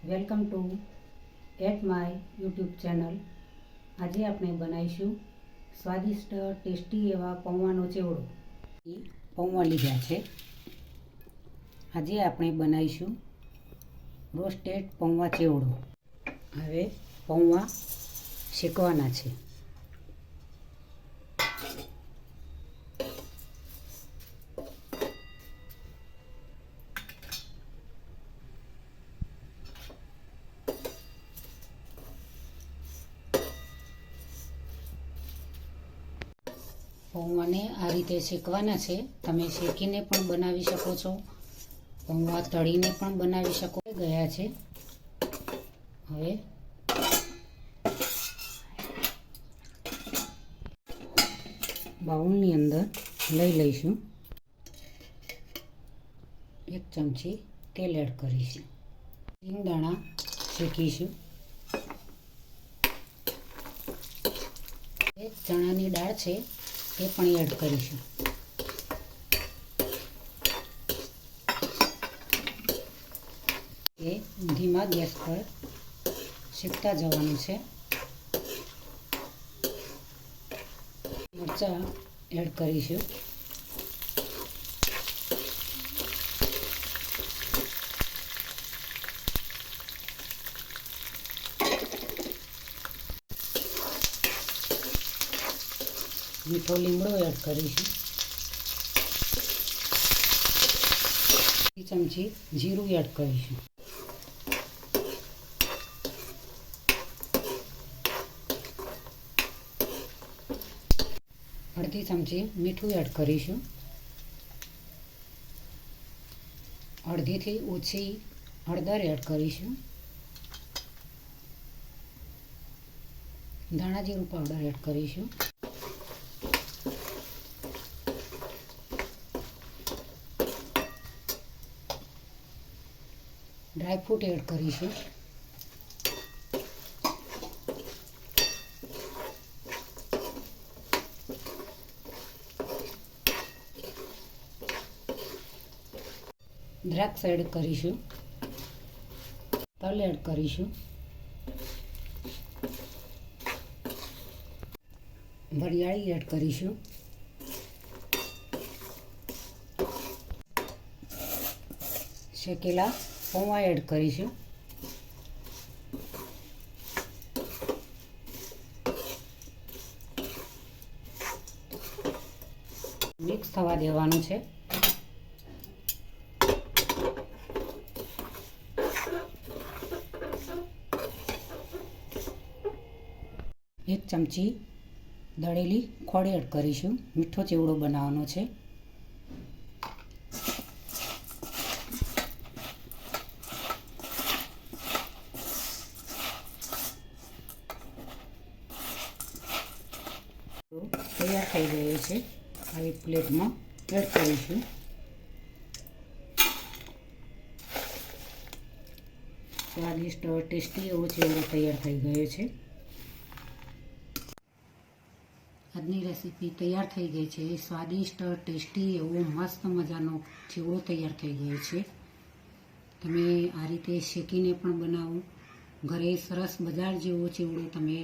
Welcome to at my YouTube channel. આજે આપણે બનાવીશું સ્વાદિષ્ટ ટેસ્ટી એવા પૌવાનો ચેવડો। પૌવા લીધા છે। આજે આપણે બનાવીશું રોસ્ટેડ પૌવા ચેવડો। હવે પૌવા શેકવાના છે। પૌવાને આ રીતે શેકવાના છે। તમે શેકીને પણ બનાવી શકો છો, પૌવા તળીને પણ બનાવી શકો। ગયા છે। હવે બાઉલની અંદર લઈ લઈશું। 1 ચમચી તેલ એડ કરીશું। સિંગદાણા શેકીશું। ચણાની દાળ છે તે પણ એડ કરીશું। એ ધીમા ગેસ પર શેકતા જવાનું છે। મરચાં એડ કરીશું। મીઠો લીમડો એડ કરીશું। 1 ચમચી જીરું એડ કરીશું। અડધી ચમચી મીઠું એડ કરીશું। અડધીથી ઓછી હળદર એડ કરીશું। ધાણા જીરું પાવડર એડ કરીશું। ડ્રાયફ્રૂટ એડ કરીશું। દ્રાક્ષ એડ કરીશું। તલ એડ કરીશું। વરિયાળી એડ કરીશું। શેકેલા પૌવા એડ કરીશું। મિક્સ થવા દેવાનું છે। એક ચમચી દળેલી ખોળ એડ કરીશું। મીઠો ચેવડો બનાવવાનો છે। તૈયાર થઈ ગયો છે। હવે પ્લેટમાં એડ કરીશું। સ્વાદિષ્ટ ટેસ્ટી એવો ચેવડો તૈયાર થઈ ગયો છે। આજની રેસીપી તૈયાર થઈ ગઈ છે। સ્વાદિષ્ટ ટેસ્ટી એવો મસ્ત મજાનો ચેવડો તૈયાર થઈ ગયો છે। તમે આ રીતે શેકીને પણ બનાવો, ઘરે સરસ બજાર જેવો ચેવડો તમે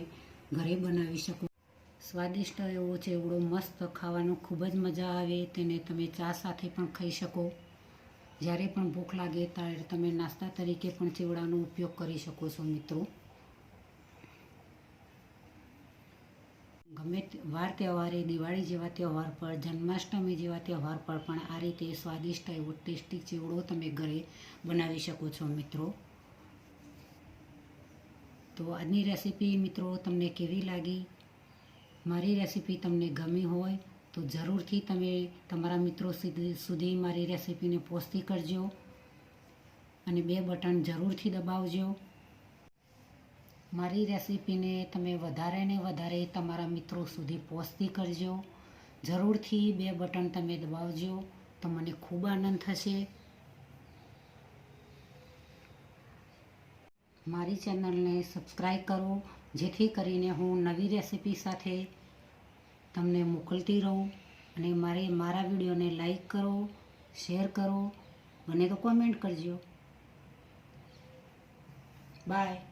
ઘરે બનાવી શકો। સ્વાદિષ્ટ એવો ચેવડો મસ્ત ખાવાનો ખૂબ જ મજા આવે। તેને તમે ચા સાથે પણ ખાઈ શકો। જ્યારે પણ ભૂખ લાગે ત્યારે તમે નાસ્તા તરીકે પણ ચેવડાનો ઉપયોગ કરી શકો છો મિત્રો। ગમે વાર તહેવારે, દિવાળી જેવા તહેવાર પર, જન્માષ્ટમી જેવા તહેવાર પર પણ આ રીતે સ્વાદિષ્ટ એવો ટેસ્ટી ચેવડો તમે ઘરે બનાવી શકો છો મિત્રો। તો આજની રેસીપી મિત્રો તમને કેવી લાગી? મારી રેસીપી તમને ગમી હોય તો જરૂરથી તમે તમારા મિત્રો સુધી મારી રેસીપીને પહોંચતી કરજો અને 2 બટન જરૂરથી દબાવજો। મારી રેસીપીને તમે વધારે ને વધારે તમારા મિત્રો સુધી પહોંચતી કરજો। જરૂરથી 2 બટન તમે દબાવજો તો મને ખૂબ આનંદ થશે। મારી ચેનલને સબસ્ક્રાઈબ કરો જેથી કરીને હું નવી રેસીપી સાથે તમને મોકલતી રહું। અને મારા વિડીયોને લાઈક કરો, શેર કરો, મને તો કોમેન્ટ કરજો। બાય.